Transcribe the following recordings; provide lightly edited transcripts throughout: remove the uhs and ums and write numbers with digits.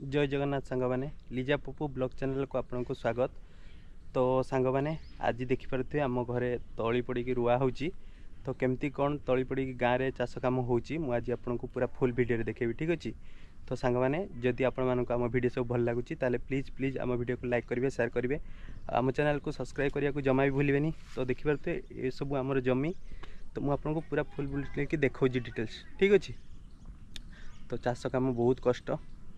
जय जगन्नाथ सांग मैंने लिजा पप्पू ब्लॉग चैनल को आपन को स्वागत। तो सांग मैंने आज देखिपे आम घरे तली पड़ी रुआ हो तो केमती कौन तली पड़ी गाँव में चाष कम होजी मुझे आपन को पूरा फुल वीडियो देखेबी। ठीक अच्छे तो सांग मैंने जदि आपण आम वीडियो सब भल लगुच प्लीज प्लीज आम वीडियो को लाइक करेंगे शेयर करेंगे आम चैनल को सब्सक्राइब करने को जमा भी भूलें। तो देखिपे ये सब आमर जमी तो मुझे आपको पूरा फुल बुलेट देखा डिटेल्स। ठीक अच्छे तो चाष कम बहुत कष्ट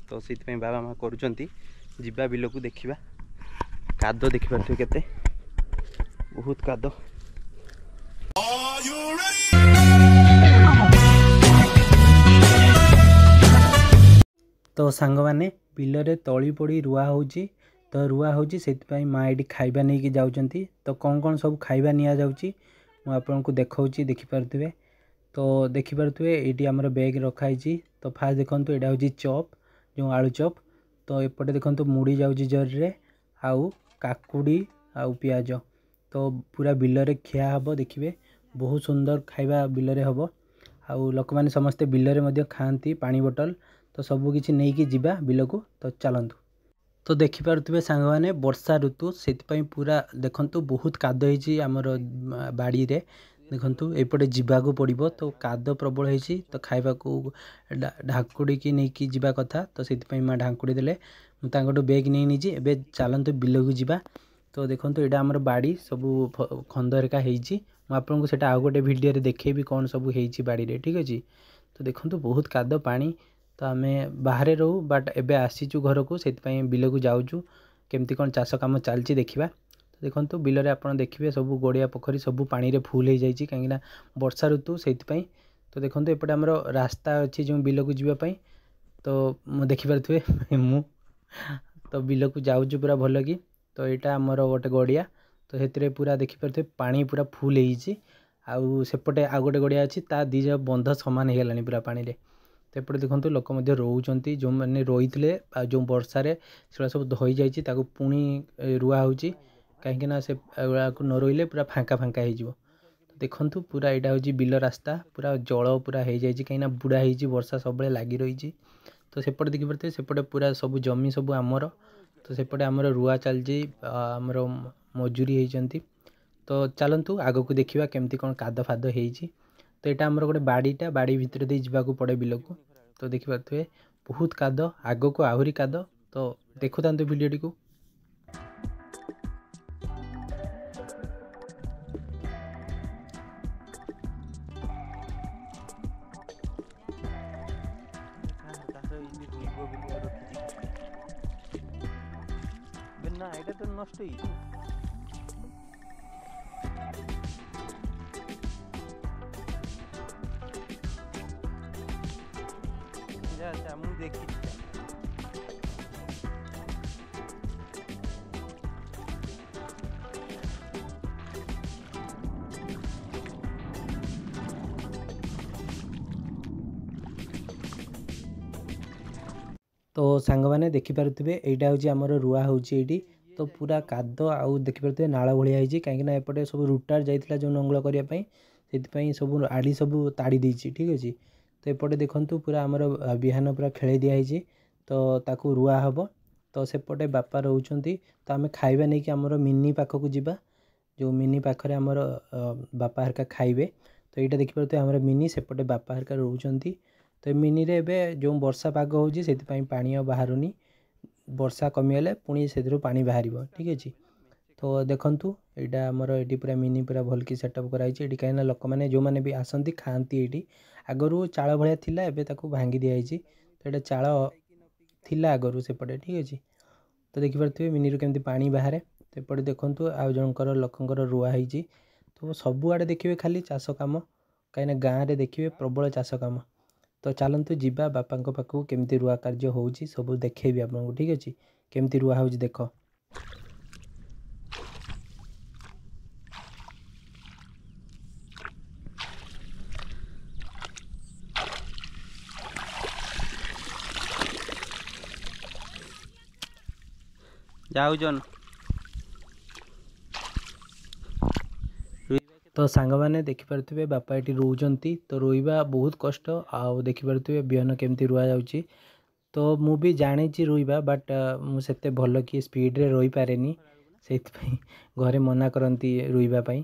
तो से बाबा माँ करा बिल को देखा काद देखिपे केते बहुत काद। तो सांग मैंने बिलरे तली पड़ी रुआ होची तो रुआ होची से माँ ये खाइबा नहीं कि जाउचंती तो कौन कौन सब खाइबा निया जाउची मु आपको देखाऊँगी देखिपे। तो देखिपे ये आमर बैग रखाई तो फास्ट देखो यहाँ हूँ चॉप जो आलू चॉप तो एपटे देखो मुड़ी जाऊँगी जरी आउ काकुड़ी आउ पियाज तो पूरा बिलरे खिया हम देखिए बहुत सुंदर खाइबा बिलरे हम आउ लोक मैंने समस्ते बिलरे खाती पानी बोतल तो सबकि नहीं कि जीवा बिल को तो चलतु। तो देखिपे सांग मैंने वर्षा ऋतु से पूरा देखु बहुत काद आमर बाड़ी रे देखु एपटे जावाक पड़ो तो काद प्रबल होती तो खाइबा को ढाकुड़ी की नहीं कि जीवा कथा तो से माँ ढाकुड़ी देले मुझे बैग नहीं नीचे एवं चलतु बिल को जीवा। तो देखो यहाँ आमर बाड़ी सब खंद हेरिका आपको से आउ गोटे भिडियो देखेबी कौन सब हो बाड़ी रे। ठीक अच्छे तो देखो बहुत काद पानी तो आम बाहर रहू बट एबे आसीचु घर को से बिल को जाऊँ केमती कौन चाष कम चलती देखा। तो देखो बिल आप देखिए सब गड़िया पोखरी सब पानी रे फुल हो जाए कहीं वर्षा ऋतु से। तो देखो एपटे आमर रास्ता अच्छी जो बिल को जीवाई तो देखिपे मु तो बिल को जाऊँ पूरा भल कि तो यहाँ आमर गोटे गड़िया तो से पूरा देखिपे पानी पूरा फुल हो सेपटे आउ गोटे गड़िया अच्छी ता दी जगह बंध सामान हो गलानी पूरा पानी रे। तो एपटे देखो लोक रोच जो मैंने रही थे जो वर्षार से सब धोई जाइए पुणी रुआ हो कहीं से न रोईले पूरा फांका फांका हो। तो देखो पूरा यहाँ हूँ बिल रास्ता पूरा जल पूरा हो जाए कहीं बुढ़ा हो वर्षा सब लगी रही। तो सेपटे देखिपे सेपटे पूरा सब जमी सब आमर तो सेपटे आमर रुआ चलती आमर मजूरी होती। तो चलतु आग को देखा केमती कौन काद फाद हो। तो यहाँ आमर गोटे बाड़ीटा बाड़ी भितर दे जावाक पड़े बिल को तो देखिपे बहुत काद आग को आहरी काद। तो देखु था भिडियोटी को। ना এটা তো নষ্ট হইছে যা যা মু দেখি तो सांग मैंने देखिपे यहाँ हूँ आमर रुआ होती तो पूरा काद आउ देखिपे नाल भाई कहीं एपटे सब रुटार जाइला जो नंगल करने से सब आड़ी सब ताड़ी देती। ठीक अच्छे तो एपटे देखु पूरा आमर बिहान पूरा खेल दिखाई तो ताकू रुआ हम तो सेपटे बापा रोचंती तो आम खाइबा नहीं कि आमर मिनी पाखक जीवा जो मिनी पाखरे आमर बापा हरका खाइबे। तो यहाँ देखिपे आमर मिनी सेपटे बापा हरका रोचंती तो मिनी रे एबे जो वर्षा पाग होची से पानी बाहरुनी वर्षा कमीगले पुणी से पानी बाहर। ठीक अच्छे तो देखु यहाँ आमर ये पूरा मिनी पूरा भल कि सेटअप कराई कहीं लोक मैंने जो मैंने भी आसती खाती ये आगरू चाल भाया थिला एबे ताकू भांगी दिखाई तो यहाँ चाल थिला आगरू सेपटे। ठीक अच्छे तो देखिपे मिनी रू केमती पानी बाहर तो एपटे देखु आउ जनकर लोकंर रुआ होती तो सबुआड़े देखिए खाली चाष कम कहीं गाँव में देखिए प्रबल चाष कम। तो चलतु जीवा बापा पाखक केमती रुआ कार्य होची सब देखेबी आपको। ठीक अच्छे केमती रुआ होची देख जाऊन तो सांग मैंने देखिपे बापा ये रोचंती तो रोइबा बहुत कष्ट आउ देखिपे बिहन केमती रुआ जाउची तो मु भी जानी रोईबा बट मुझे भल कि स्पीड्रे रही पारे से घरे मना करती रोईवाई।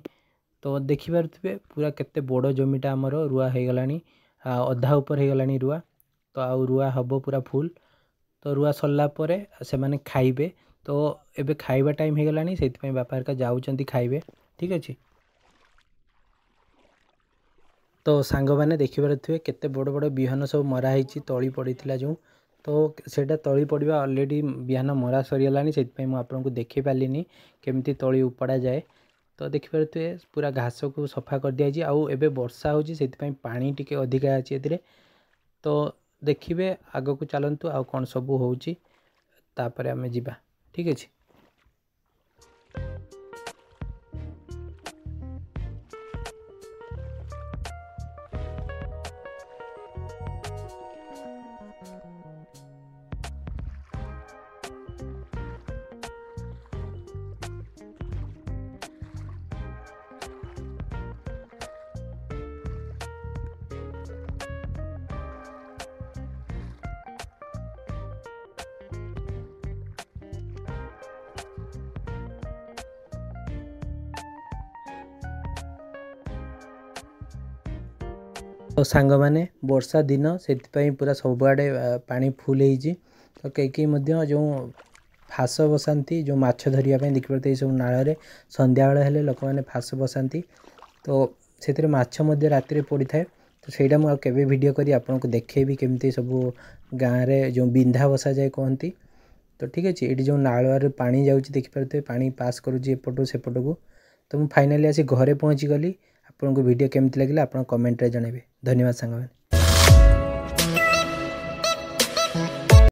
तो देखिपे पूरा केते बड़ जमीटा आमर रुआ हो गला अधा उपर हो गला रुआ। तो आउ रुआ हम पूरा फुल। तो रुआ सरला से माने खाइबे। तो एबे खाइबा टाइम हो गला से बापा हरिका जाऊँच खाइबे। ठीक अच्छे। तो सांग मैंने देखिपे केते बड़ बड़ बिहन सब मराही तली पड़ा जो। तो सेटा तली पड़ा अलरेडी बिहान मरा सरीगला से आपको देखी पार्ली केमती तली उपड़ा जाए। तो देखिपे पूरा घास को सफा कर दिया आउ एबे वर्षा होची से पानी टिके अधिका अच्छी ए। तो देखिए आग को चलतु आउ कौन सब होची तापर आमे जिबा। ठीक अच्छे। तो सांग मैंने वर्षा दिन से पूरा सबुआड़े पानी फुल हो। तो कई जो फास बसाती जो माछ धरिया देखिए सब नाल संध्या बेले हेले लोक मैंने फास बसाती। तो से माछ राति पड़ी थाए। तो सहीटा मुझे वीडियो करी आपको देखेबी केमती सब गाँव में जो बिंधा बसा जाए कहती। तो ठीक अच्छे। ये जो नालुआर पानी जाऊँगी देखिपे पानी पास करुँच एपटू सेपट को। तो मुझे फाइनाली आसी घरे पहुँची गली। आपको वीडियो केमती लगे आप कमेंट रे जनइबे। धन्यवाद सांग।